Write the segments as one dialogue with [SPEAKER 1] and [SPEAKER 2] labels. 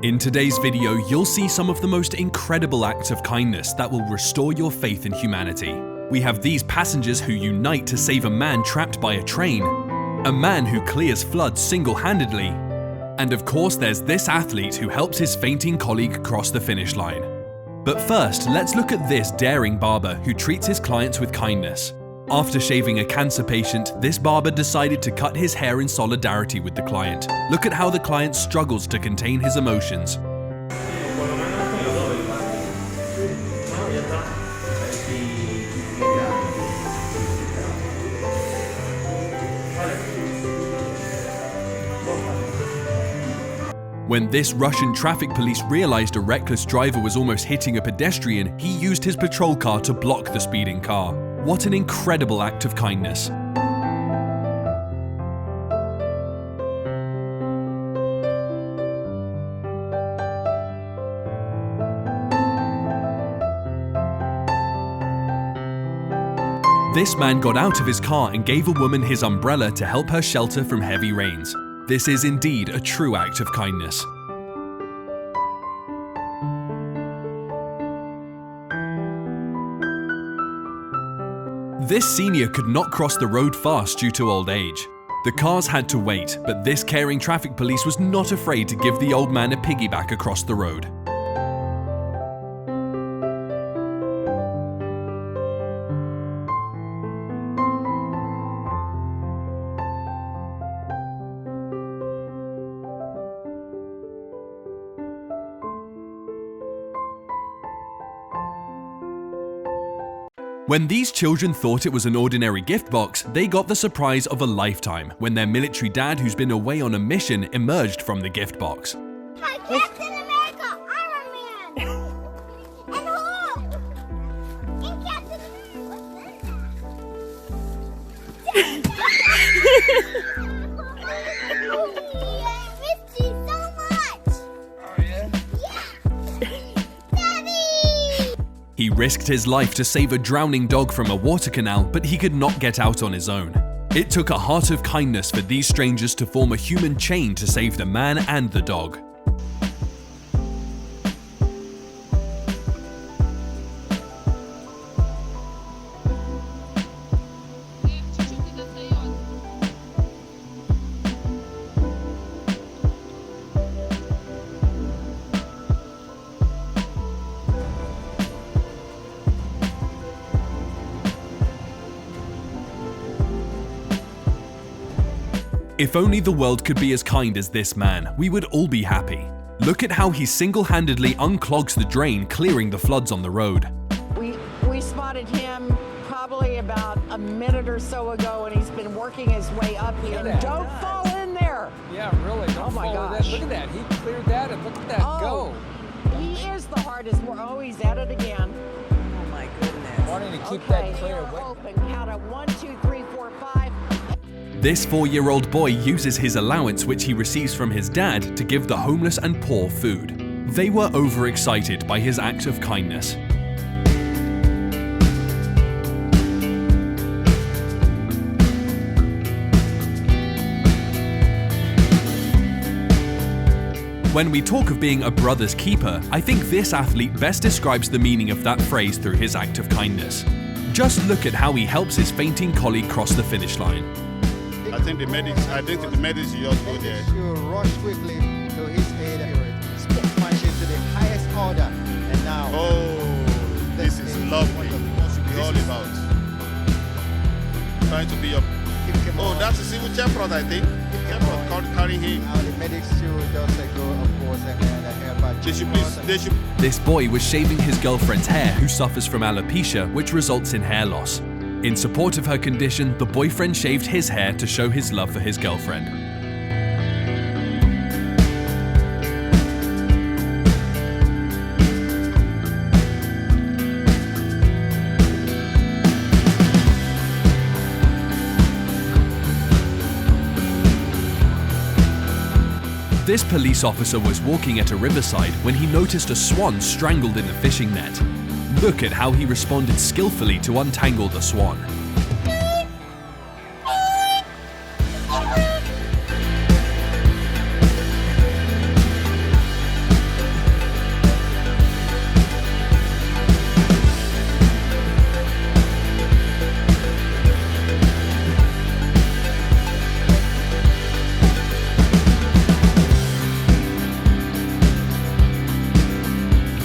[SPEAKER 1] In today's video, you'll see some of the most incredible acts of kindness that will restore your faith in humanity. We have these passengers who unite to save a man trapped by a train, a man who clears floods single-handedly, and of course there's this athlete who helps his fainting colleague cross the finish line. But first, let's look at this daring barber who treats his clients with kindness. After shaving a cancer patient, this barber decided to cut his hair in solidarity with the client. Look at how the client struggles to contain his emotions. When this Russian traffic police realized a reckless driver was almost hitting a pedestrian, he used his patrol car to block the speeding car. What an incredible act of kindness. This man got out of his car and gave a woman his umbrella to help her shelter from heavy rains. This is indeed a true act of kindness. This senior could not cross the road fast due to old age. The cars had to wait, but this caring traffic police was not afraid to give the old man a piggyback across the road. When these children thought it was an ordinary gift box, they got the surprise of a lifetime when their military dad, who's been away on a mission, emerged from the gift box.
[SPEAKER 2] Hi, Captain America, Iron Man, and Hulk, and Captain I missed you so much.
[SPEAKER 3] Oh yeah?
[SPEAKER 2] Yeah. Daddy!
[SPEAKER 1] He risked his life to save a drowning dog from a water canal, but he could not get out on his own. It took a heart of kindness for these strangers to form a human chain to save the man and the dog. If only the world could be as kind as this man, we would all be happy. Look at how he single-handedly unclogs the drain, clearing the floods on the road.
[SPEAKER 4] We spotted him probably about a minute or so ago, and he's been working his way up here. Don't fall in there.
[SPEAKER 3] Yeah, really. Don't
[SPEAKER 4] Oh my
[SPEAKER 3] follow
[SPEAKER 4] gosh.
[SPEAKER 3] that. Look at that. He cleared that, and look at that go.
[SPEAKER 4] He is the hardest. Oh, he's at it again.
[SPEAKER 5] Oh my goodness.
[SPEAKER 3] Wanting to keep
[SPEAKER 4] Okay,
[SPEAKER 3] that clear.
[SPEAKER 4] here, open. Count it. 1, 2, 3, 4, 5.
[SPEAKER 1] This 4-year-old boy uses his allowance, which he receives from his dad, to give the homeless and poor food. They were overexcited by his act of kindness. When we talk of being a brother's keeper, I think this athlete best describes the meaning of that phrase through his act of kindness. Just look at how he helps his fainting colleague cross the finish line.
[SPEAKER 6] I think the medics should just go there.
[SPEAKER 7] You rush quickly to his aid, sportsmanship to the highest order, and now.
[SPEAKER 6] Oh, this is lovely. What should be all about? Trying to be your. Oh, that's a civil shepherd, I think. Shepherd can't carry him.
[SPEAKER 7] Now the medics should just go, of course, and help out.
[SPEAKER 6] They should.
[SPEAKER 1] This boy was shaving his girlfriend's hair, who suffers from alopecia, which results in hair loss. In support of her condition, the boyfriend shaved his hair to show his love for his girlfriend. This police officer was walking at a riverside when he noticed a swan strangled in a fishing net. Look at how he responded skillfully to untangle the swan.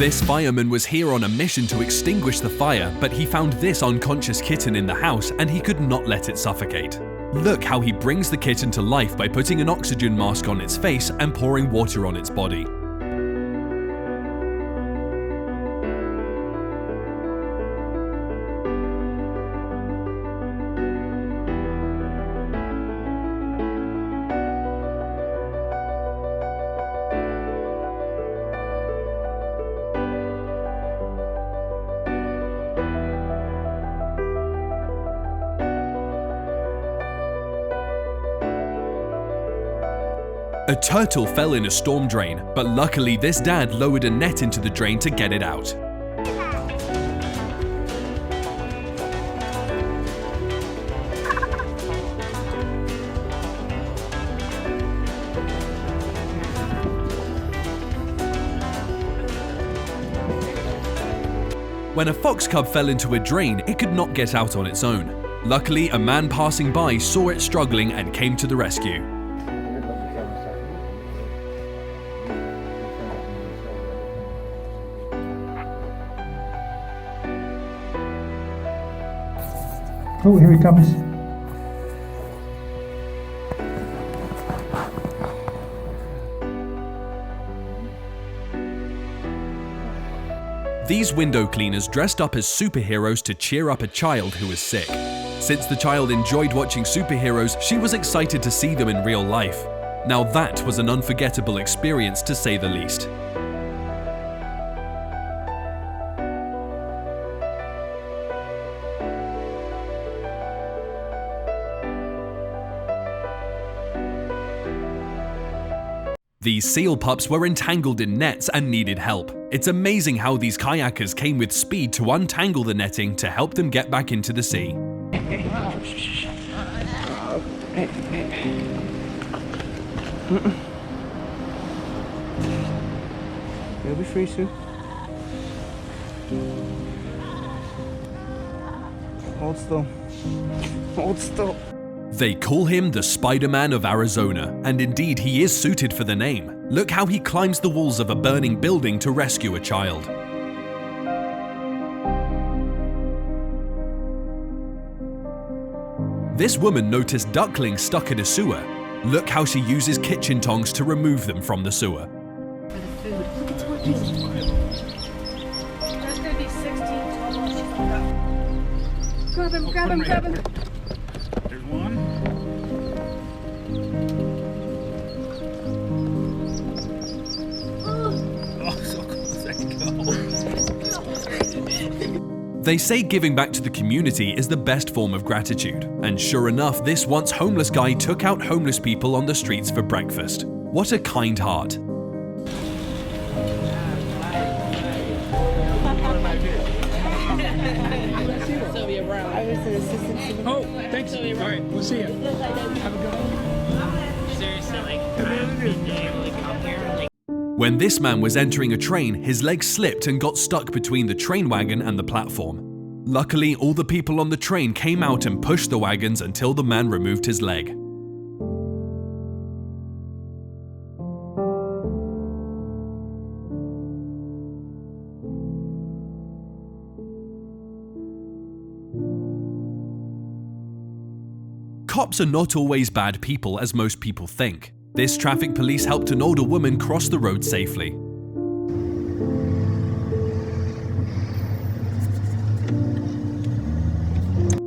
[SPEAKER 1] This fireman was here on a mission to extinguish the fire, but he found this unconscious kitten in the house and he could not let it suffocate. Look how he brings the kitten to life by putting an oxygen mask on its face and pouring water on its body. A turtle fell in a storm drain, but luckily this dad lowered a net into the drain to get it out. When a fox cub fell into a drain, it could not get out on its own. Luckily, a man passing by saw it struggling and came to the rescue.
[SPEAKER 8] Oh, here he comes.
[SPEAKER 1] These window cleaners dressed up as superheroes to cheer up a child who was sick. Since the child enjoyed watching superheroes, she was excited to see them in real life. Now that was an unforgettable experience to say the least. These seal pups were entangled in nets and needed help. It's amazing how these kayakers came with speed to untangle the netting to help them get back into the sea.
[SPEAKER 9] You'll be free soon. Hold still. Hold still.
[SPEAKER 1] They call him the Spider-Man of Arizona, and indeed he is suited for the name. Look how he climbs the walls of a burning building to rescue a child. This woman noticed ducklings stuck in a sewer. Look how she uses kitchen tongs to remove them from the sewer.
[SPEAKER 2] For the food. Look, it's working. There's gonna be 16 total. Grab him, grab him, grab him.
[SPEAKER 8] There's one. Oh, so close I go.
[SPEAKER 1] They say giving back to the community is the best form of gratitude. And sure enough, this once homeless guy took out homeless people on the streets for breakfast. What a kind heart.
[SPEAKER 8] Oh, thanks. All right, we'll see you. Have a good one.
[SPEAKER 10] Seriously, I've been able to come here and
[SPEAKER 1] When this man was entering a train, his leg slipped and got stuck between the train wagon and the platform. Luckily, all the people on the train came out and pushed the wagons until the man removed his leg. Cops are not always bad people as most people think. This traffic police helped an older woman cross the road safely.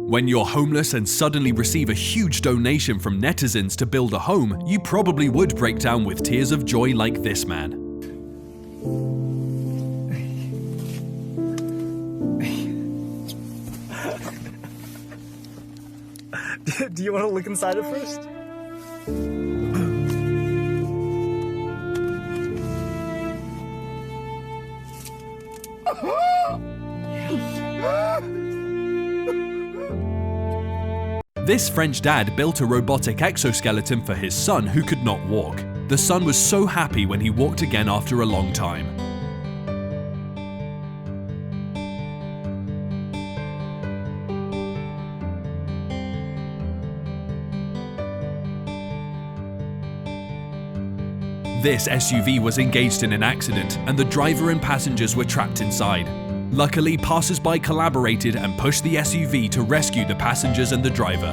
[SPEAKER 1] When you're homeless and suddenly receive a huge donation from netizens to build a home, you probably would break down with tears of joy like this man.
[SPEAKER 9] Do you want to look inside it first?
[SPEAKER 1] This French dad built a robotic exoskeleton for his son who could not walk. The son was so happy when he walked again after a long time. This SUV was engaged in an accident and the driver and passengers were trapped inside. Luckily, passers-by collaborated and pushed the SUV to rescue the passengers and the driver.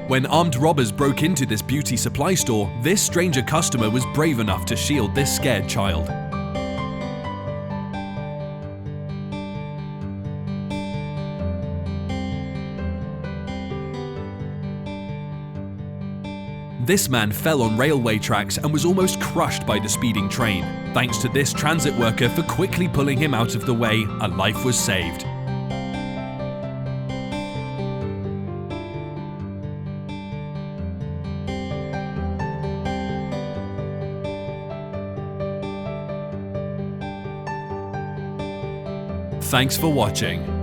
[SPEAKER 1] When armed robbers broke into this beauty supply store, this stranger customer was brave enough to shield this scared child. This man fell on railway tracks and was almost crushed by the speeding train. Thanks to this transit worker for quickly pulling him out of the way, a life was saved. Thanks for watching.